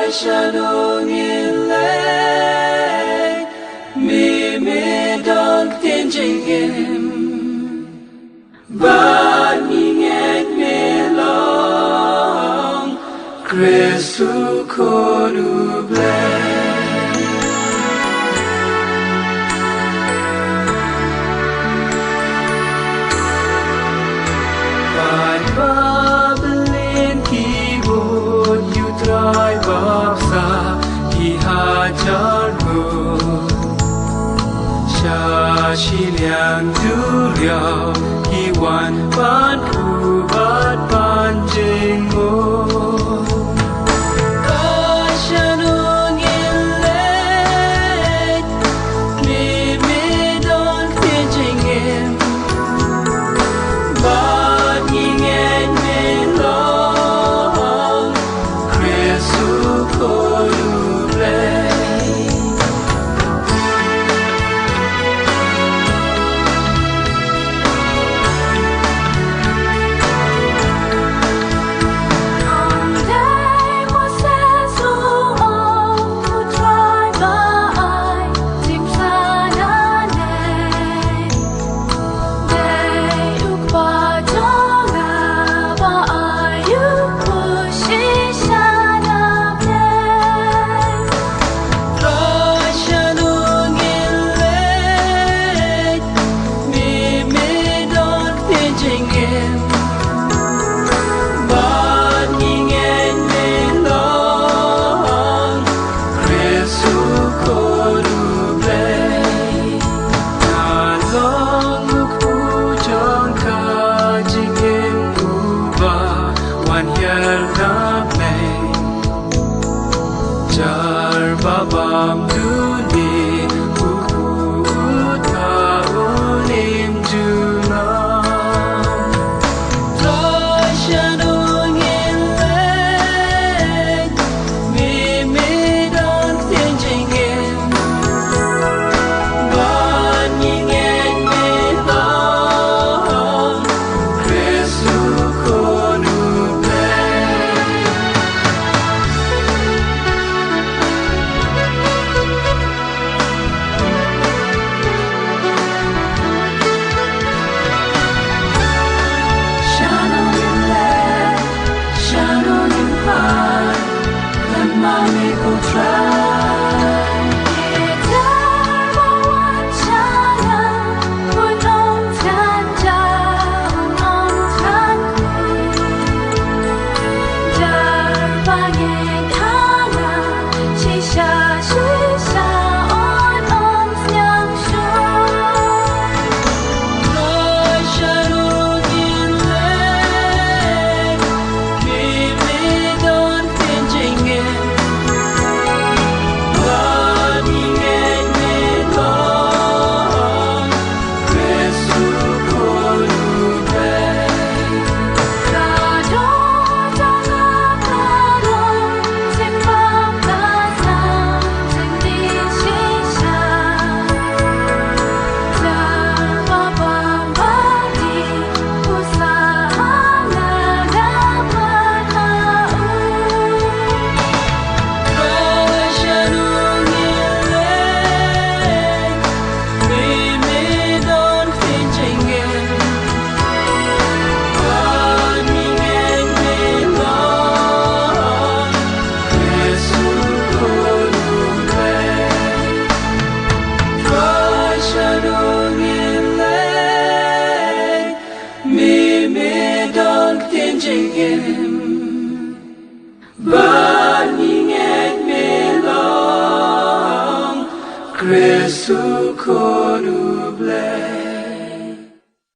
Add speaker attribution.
Speaker 1: Trai, shano, ngin, leit, me dong tin ngin, ban ngin me long, Christu kodu bless. Ban babelin kibut you try babsa ki hajar go. Shi liang du liao ki wan ban ku bat ban jing mo. Shano ngin leit, me don tin ngin, ban ngin me long, Christu kodu bless. Jar babam duni buku tahun imjunan. Trai, shano, ngin, leit, me don tin ngin, ban ngin me long, Christu kodu bless. Mami ko try.
Speaker 2: Gitar bawan cara, unong tanda, unong tanku. Dar bangin hana, shisha onong siang shur.
Speaker 1: Trai, shano, ngin, leit, me don tin ngin. Ban ngin me long, Christu kodu bless.